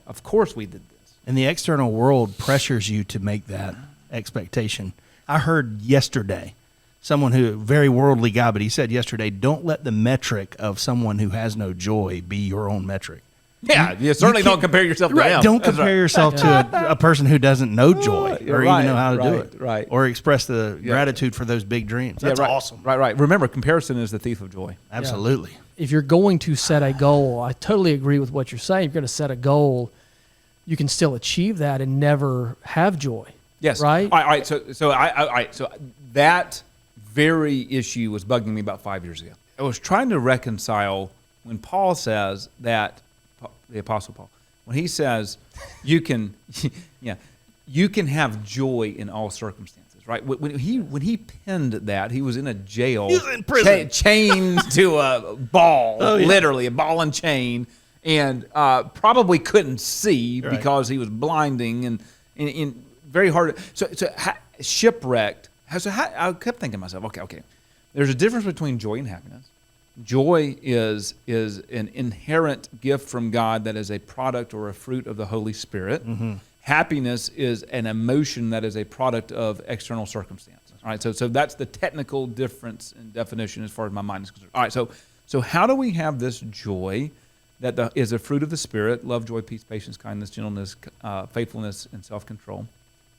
of course we did this. And the external world pressures you to make that expectation. I heard yesterday someone very worldly guy, but he said yesterday, don't let the metric of someone who has no joy be your own metric. Yeah, you certainly don't compare yourself to them. Don't compare yourself to a person who doesn't know joy or even know how to do it. Right. Or express the gratitude for those big dreams. That's awesome. Right. Remember, comparison is the thief of joy. Absolutely. If you're going to set a goal, I totally agree with what you're saying. If you're going to set a goal, you can still achieve that and never have joy. Yes. Right? All right. So that very issue was bugging me about 5 years ago. I was trying to reconcile when Paul says that, the Apostle Paul, when he says you can have joy in all circumstances, right? When he penned that, he was in a jail. He was in prison. Chained to a ball, literally a ball and chain, and probably couldn't see because he was blinding and very hard. So shipwrecked. So I kept thinking to myself, okay. There's a difference between joy and happiness. Joy is an inherent gift from God that is a product or a fruit of the Holy Spirit. Happiness is an emotion that is a product of external circumstances. All right, so that's the technical difference in definition as far as my mind is concerned. All right, so how do we have this joy that is a fruit of the Spirit? Love, joy, peace, patience, kindness, gentleness, faithfulness, and self-control.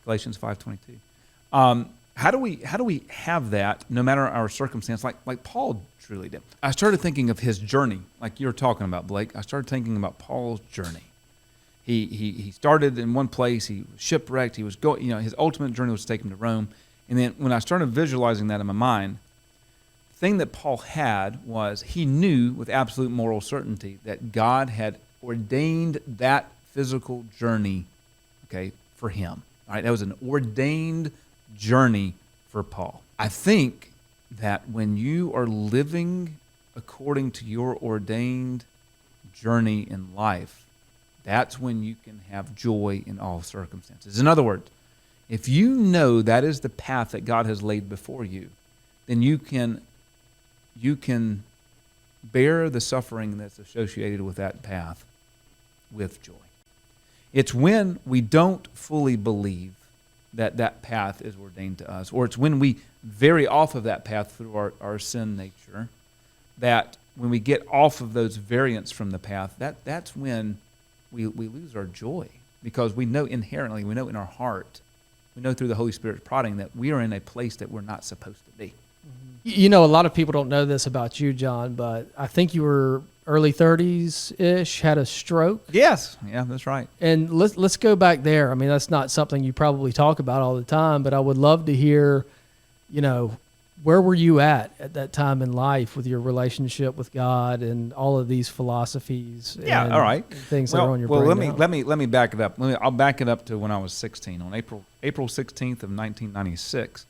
Galatians 5:22. How do we have that no matter our circumstance, like Paul truly did? I started thinking of his journey, like you were talking about, Blake. I started thinking about Paul's journey. He started in one place. He was shipwrecked. He was going. His ultimate journey was to take him to Rome. And then when I started visualizing that in my mind, the thing that Paul had was he knew with absolute moral certainty that God had ordained that physical journey, for him. All right, that was an ordained journey for Paul. I think that when you are living according to your ordained journey in life, that's when you can have joy in all circumstances. In other words, if you know that is the path that God has laid before you, then you can bear the suffering that's associated with that path with joy. It's when we don't fully believe that path is ordained to us, or it's when we vary off of that path through our sin nature, that when we get off of those variants from the path, that's when we lose our joy, because we know inherently, we know in our heart, we know through the Holy Spirit's prodding that we are in a place that we're not supposed to be. A lot of people don't know this about you, John, but I think you were early 30s-ish, had a stroke. Yes. Yeah, that's right. And let's go back there. I mean, that's not something you probably talk about all the time, but I would love to hear, where were you at that time in life with your relationship with God and all of these philosophies? Yeah, all right. Things that are on your brain. Let me back it up. I'll back it up to when I was 16. On April 16th of 1996,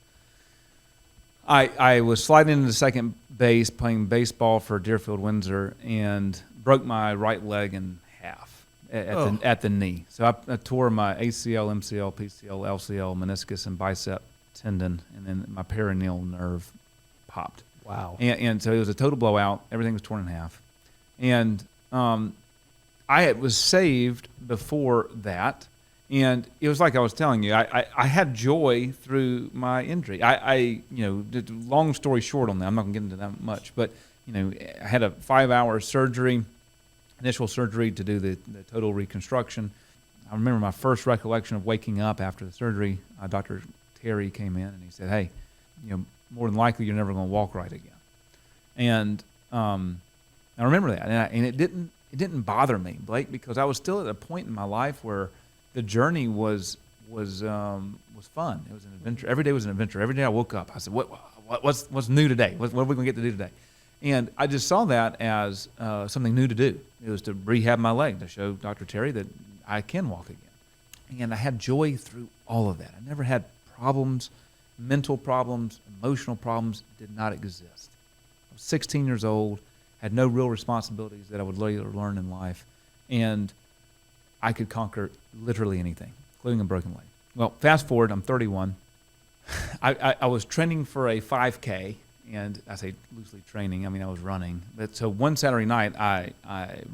I was sliding into second base playing baseball for Deerfield Windsor and broke my right leg in half at the knee. So I tore my ACL, MCL, PCL, LCL, meniscus, and bicep tendon, and then my perineal nerve popped. Wow. And so it was a total blowout. Everything was torn in half. And was saved before that. And it was like I was telling you, I had joy through my injury. Long story short on that, I'm not going to get into that much, but, I had a 5-hour surgery, initial surgery to do the total reconstruction. I remember my first recollection of waking up after the surgery. Dr. Terry came in and he said, hey, more than likely you're never going to walk right again. And I remember that. And it didn't bother me, Blake, because I was still at a point in my life where the journey was fun. It was an adventure. Every day was an adventure. Every day I woke up, I said, what's new today? What are we going to get to do today? And I just saw that as something new to do. It was to rehab my leg, to show Dr. Terry that I can walk again. And I had joy through all of that. I never had problems, mental problems, emotional problems, did not exist. I was 16 years old, had no real responsibilities that I would later learn in life. And I could conquer literally anything, including a broken leg. Well, fast forward, I'm 31. I was training for a 5K, and I say loosely training, I mean I was running. But so one Saturday night, I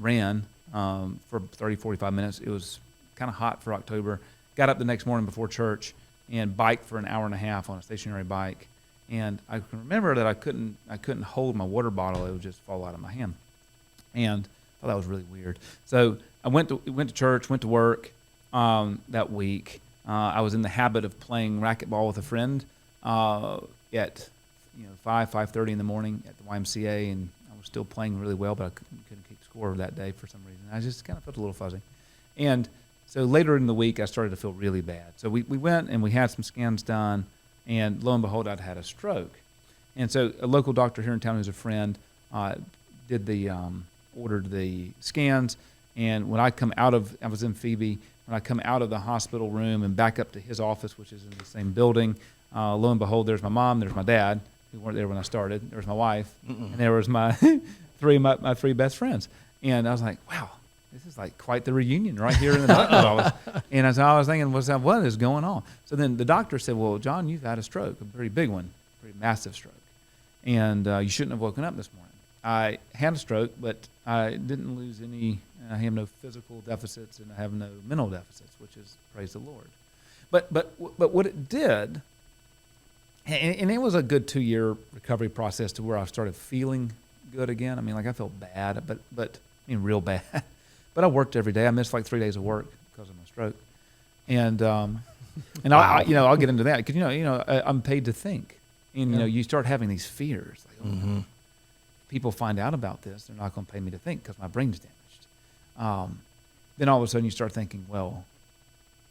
ran for 30, 45 minutes. It was kind of hot for October. Got up the next morning before church and biked for an hour and a half on a stationary bike. And I can remember that I couldn't hold my water bottle; it would just fall out of my hand. And I thought that was really weird. So I went to church, went to work that week. I was in the habit of playing racquetball with a friend at 5:30 in the morning at the YMCA, and I was still playing really well, but I couldn't keep score that day for some reason. I just kind of felt a little fuzzy. And so later in the week, I started to feel really bad. So we went and we had some scans done, and lo and behold, I'd had a stroke. And so a local doctor here in town who's a friend ordered the scans. And when I was in Phoebe, when I come out of the hospital room and back up to his office, which is in the same building, lo and behold, there's my mom, there's my dad, who weren't there when I started, there was my wife, and there was my three best friends. And I was like, wow, this is like quite the reunion right here in the doctor's office. And I was thinking, what is going on? So then the doctor said, well, John, you've had a stroke, a pretty big one, pretty massive stroke. And you shouldn't have woken up this morning. I had a stroke, but I didn't lose any. I have no physical deficits, and I have no mental deficits, which is praise the Lord. But what it did, and it was a good 2-year recovery process to where I started feeling good again. I mean, like I felt bad, but real bad. But I worked every day. I missed like 3 days of work because of my stroke, and wow. I'll get into that because I'm paid to think, and you start having these fears like, no. People find out about this, they're not going to pay me to think because my brain's damaged. Then all of a sudden you start thinking, well,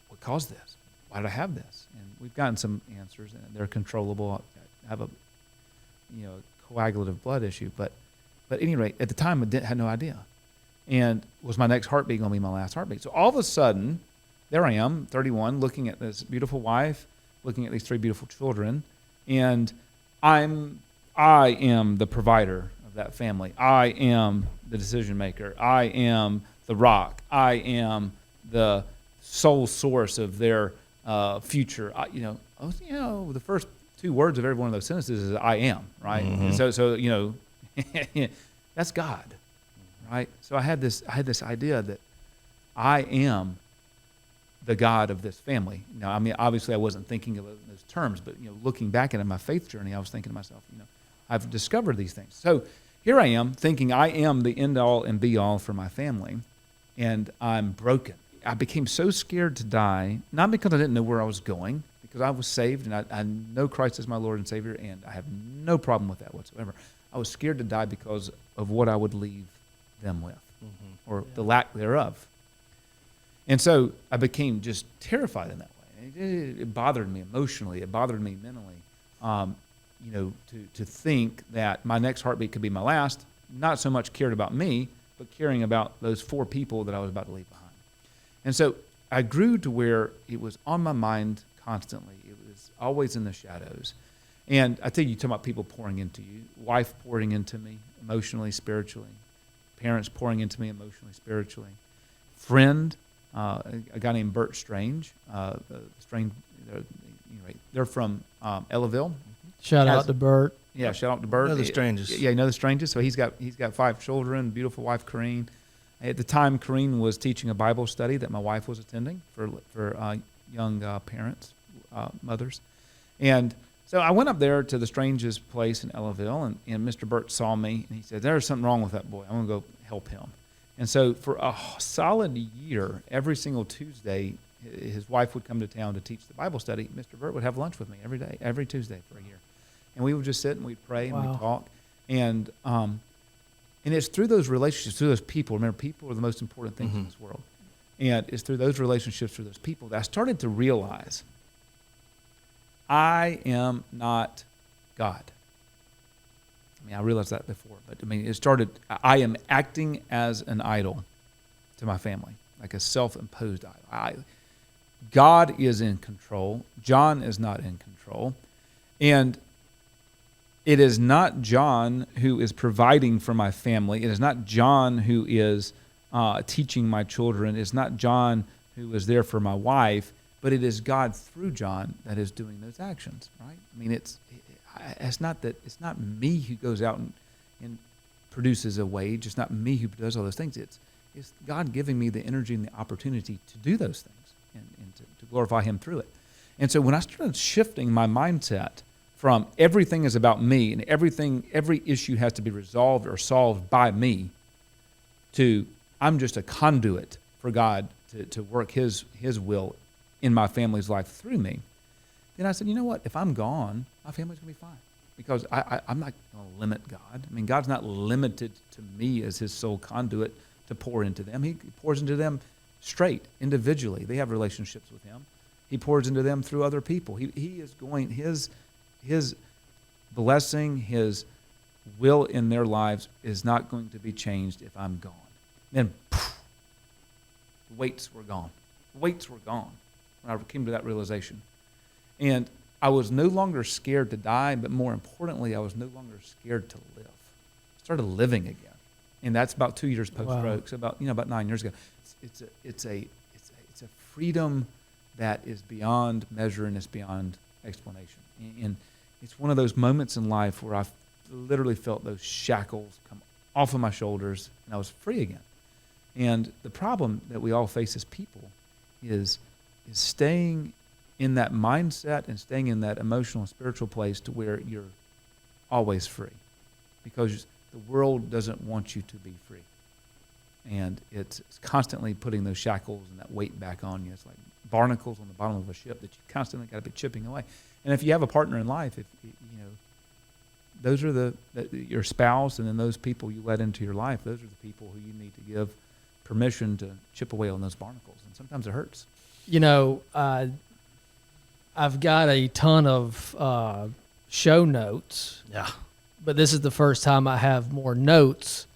what caused this? Why did I have this? And we've gotten some answers, and they're controllable. I have a coagulative blood issue, but at any rate, at the time I had no idea. And was my next heartbeat going to be my last heartbeat? So all of a sudden, there I am, 31, looking at this beautiful wife, looking at these 3 beautiful children, and I am the provider of that family. I am the decision maker. I am the rock. I am the sole source of their future. The first 2 words of every one of those sentences is I am, right? Mm-hmm. And so that's God, right? So I had this idea that I am the God of this family. Now, I mean, obviously I wasn't thinking of those terms, but looking back at my faith journey, I was thinking to myself, I've discovered these things. So here I am thinking I am the end all and be all for my family, and I'm broken. I became so scared to die, not because I didn't know where I was going, because I was saved and I know Christ is my Lord and Savior, and I have no problem with that whatsoever. I was scared to die because of what I would leave them with, or the lack thereof. And so I became just terrified in that way. It bothered me emotionally. It bothered me mentally. To think that my next heartbeat could be my last, not so much cared about me, but caring about those 4 people that I was about to leave behind. And so I grew to where it was on my mind constantly. It was always in the shadows. And I think you talk about people pouring into you, wife pouring into me emotionally, spiritually, parents pouring into me emotionally, spiritually, friend, a guy named Bert Strange. They're from Ellaville. Shout out to Bert. Yeah, shout out to Bert. Know the Strangest. Yeah, you know the Strangest. So he's got 5 children, beautiful wife, Corrine. At the time, Corrine was teaching a Bible study that my wife was attending for young parents, mothers. And so I went up there to the Strangest place in Ellaville, and Mr. Burt saw me, and he said, "There's something wrong with that boy. I'm going to go help him." And so for a solid year, every single Tuesday, his wife would come to town to teach the Bible study. Mr. Burt would have lunch with me every day, every Tuesday for a year. And we would just sit and we'd pray and we'd talk. And it's through those relationships, through those people. Remember, people are the most important things in this world. And it's through those relationships, through those people, that I started to realize I am not God. I mean, I realized that before, but I mean, I am acting as an idol to my family, like a self-imposed idol. God is in control. John is not in control. And it is not John who is providing for my family. It is not John who is teaching my children. It's not John who is there for my wife, but it is God through John that is doing those actions, right? I mean, it's not me who goes out and produces a wage. It's not me who does all those things. It's God giving me the energy and the opportunity to do those things and to glorify Him through it. And so when I started shifting my mindset from everything is about me and every issue has to be resolved or solved by me to I'm just a conduit for God to work His will in my family's life through me, then I said, you know what? If I'm gone, my family's going to be fine because I'm not going to limit God. I mean, God's not limited to me as His sole conduit to pour into them. He pours into them straight, individually. They have relationships with Him. He pours into them through other people. He is going, His blessing, His will in their lives is not going to be changed if I'm gone. Then, poof, the weights were gone. The weights were gone when I came to that realization. And I was no longer scared to die, but more importantly, I was no longer scared to live. I started living again. And that's about 2 years post-stroke, so about 9 years ago. It's a freedom that is beyond measure and it's beyond explanation. And it's one of those moments in life where I literally felt those shackles come off of my shoulders and I was free again. And the problem that we all face as people is staying in that mindset and staying in that emotional and spiritual place to where you're always free, because the world doesn't want you to be free. And it's constantly putting those shackles and that weight back on you. It's like barnacles on the bottom of a ship that you constantly got to be chipping away. And if you have a partner in life, those are your spouse, and then those people you let into your life, those are the people who you need to give permission to chip away on those barnacles. And sometimes it hurts. I've got a ton of show notes. Yeah. But this is the first time I have more notes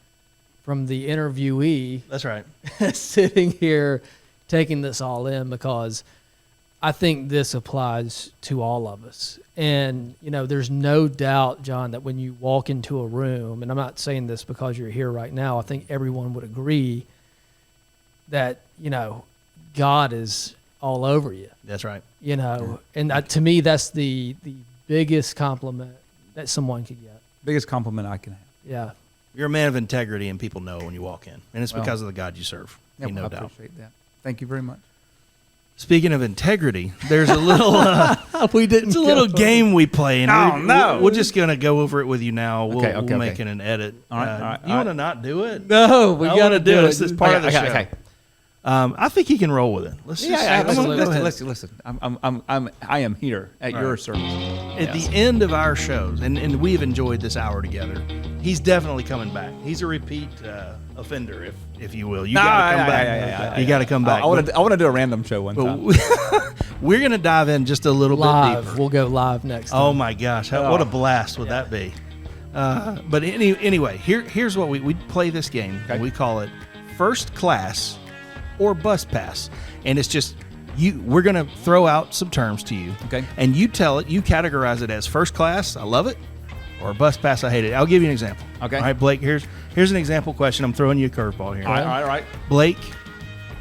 from the interviewee. That's right. Sitting here taking this all in, because I think this applies to all of us. And, there's no doubt, John, that when you walk into a room, and I'm not saying this because you're here right now, I think everyone would agree that, God is all over you. That's right. And to me, that's the biggest compliment that someone could get. Biggest compliment I can have. Yeah. You're a man of integrity, and people know when you walk in. And it's because of the God you serve. Yeah, no I doubt. appreciate that. Thank you very much. Speaking of integrity, there's a little It's a little game we play. And no. We're just going to go over it with you now. We'll Okay. make it an edit. All right. You want to not do it? No, we got to do it. This is part of the show. Okay. I think he can roll with it. Let's just absolutely. Listen. I am here at your service. At the end of our shows, and we've enjoyed this hour together, he's definitely coming back. He's a repeat offender, if you will. You got to come back. You got to come back. I want to do a random show one time. We're going to dive in just a little bit deeper. We'll go live next time. Oh my gosh, what a blast would that be? But anyway, here's what we play this game. Okay. We call it First Class or Bus Pass, and it's just we're going to throw out some terms to you. Okay. And you categorize it as first class, I love it, or bus pass, I hate it. I'll give you an example. Okay. All right, Blake, here's an example question. I'm throwing you a curveball here. All right. Blake,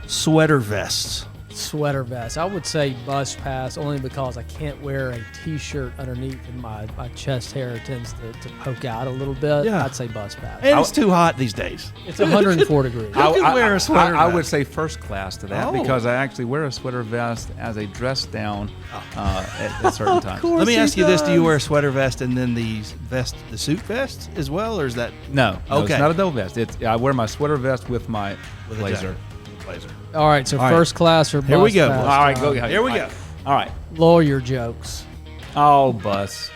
sweater vests. Sweater vest. I would say bus pass only because I can't wear a T-shirt underneath and my chest hair tends to poke out a little bit. Yeah. I'd say bus pass. And it's too hot these days. It's 104 degrees. You can wear a sweater I vest. would say first class to that Oh. because I actually wear a sweater vest as a dress down at certain times. Let me ask you this: do you wear a sweater vest and then the suit vest as well, or is that No, Okay. it's not a double vest. I wear my sweater vest with my with a blazer. jacket? Blazer. All right, so All right. first class or bus Here we go. pass? All right, go. Here we go. All right. Lawyer jokes. Oh, bus.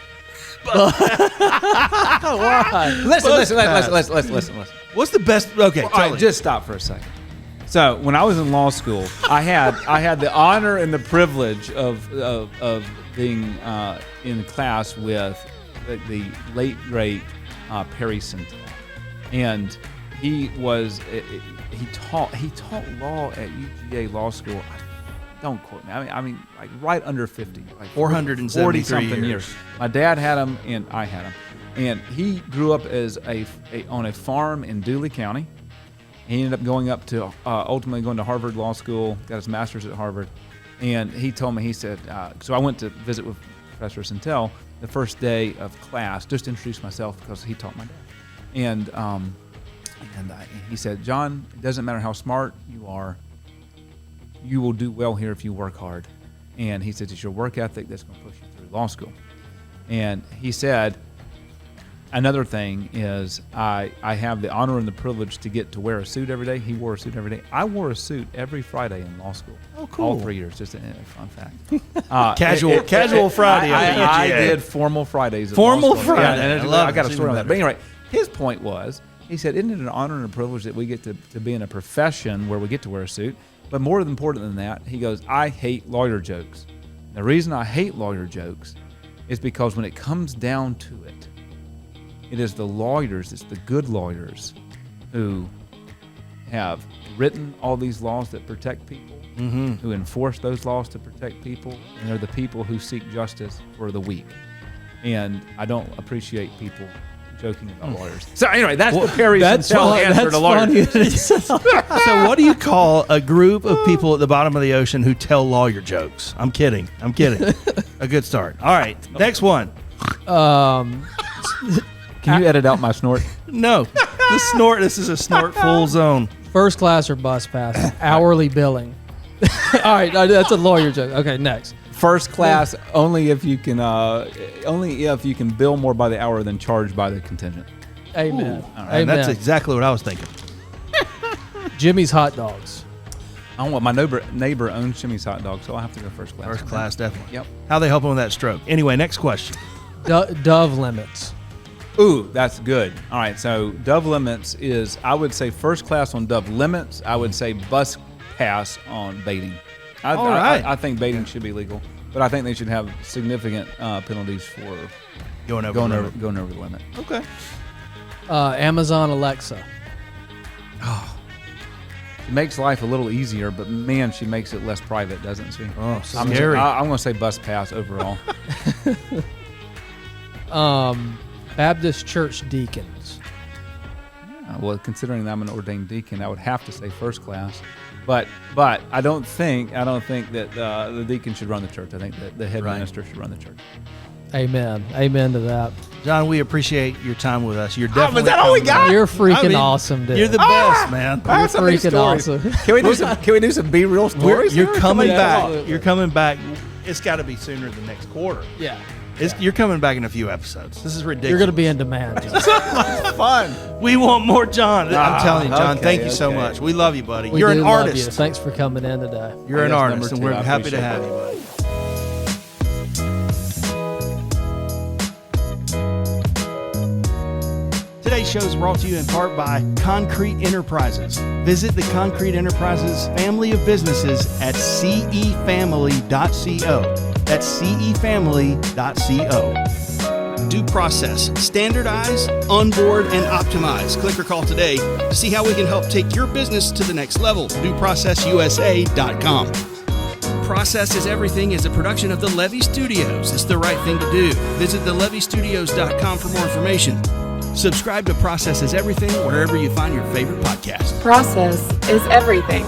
Why? Listen. What's the best? Okay, All tell right, me. just stop for a second. So when I was in law school, I had the honor and the privilege of being in class with the late great Perry Centel, and he taught law at UGA Law School. Don't quote me. I mean, like right under 50, like 473 40 something years. My dad had him, and I had him, and he grew up as on a farm in Dooley County. He ended up ultimately going to Harvard Law School, got his master's at Harvard, and he told me, he said, so I went to visit with Professor Centel the first day of class, just to introduce myself because he taught my dad, and he said, John, it doesn't matter how smart you are, you will do well here if you work hard. And he said, it's your work ethic that's going to push you through law school. And he said, another thing is I have the honor and the privilege to get to wear a suit every day. He wore a suit every day. I wore a suit every Friday in law school. Oh, cool. All 3 years, just a fun fact. Casual Friday. I did formal Fridays. At Formal law school. Friday. Yeah, and I love I got it. a story on that. Even But anyway, his point was, he said, isn't it an honor and a privilege that we get to be in a profession where we get to wear a suit? But more important than that, he goes, I hate lawyer jokes. The reason I hate lawyer jokes is because when it comes down to it, it is the lawyers, it's the good lawyers who have written all these laws that protect people, who enforce those laws to protect people, and they're the people who seek justice for the weak. And I don't appreciate people joking about lawyers. So anyway, that's the Perry Centel answer to lawyers. So what do you call a group of people at the bottom of the ocean who tell lawyer jokes? I'm kidding. A good start. All right, next one. Um, Can you edit out my snort? No, the snort. This is a snort full zone. first class or bus pass? Hourly billing. All right, that's a lawyer joke. Okay, next. First class only if you can bill more by the hour than charge by the contingent. Amen. And Amen. that's exactly what I was thinking. Jimmy's hot dogs. I don't want my neighbor owns Jimmy's hot dog, so I'll have to go first class. First class, definitely. Yep. How they helping with that stroke? Anyway, next question. Dove limits. Ooh, that's good. All right, so Dove limits is, I would say first class on Dove limits. I would say bus pass on baiting. All right. I think baiting should be legal, but I think they should have significant penalties for Going over. going over the limit. Okay. Amazon Alexa. It makes life a little easier, but man, she makes it less private, doesn't she? Oh, I'm scary. going to say bus pass overall. Baptist church deacons. Well, considering that I'm an ordained deacon, I would have to say first class. But I don't think that the deacon should run the church. I think that the head minister should run the church. Amen. Amen to that. John, we appreciate your time with us. You're definitely. is that all we coming back. You're freaking I mean, awesome, dude. You're the best, man. You're freaking awesome. Can we do some be real stories? You're here? coming Come back. on. You're coming back. It's got to be sooner than next quarter. Yeah. You're coming back in a few episodes. This is ridiculous. You're going to be in demand. John. Fun. We want more John. I'm telling you, John. okay, thank you so okay. much. We love you, buddy. We You're do an love artist. you. Thanks for coming in today. You're an Yes, artist, number and two. we're I happy to appreciate have that. you, buddy. Today's show is brought to you in part by Concrete Enterprises. Visit the Concrete Enterprises family of businesses at cefamily.co. That's cefamily.co. Due process. Standardize, onboard, and optimize. Click or call today to see how we can help take your business to the next level. DueProcessUSA.com. Process is Everything is a production of the Levy Studios. It's the right thing to do. Visit thelevystudios.com for more information. Subscribe to Process is Everything wherever you find your favorite podcast. Process is everything.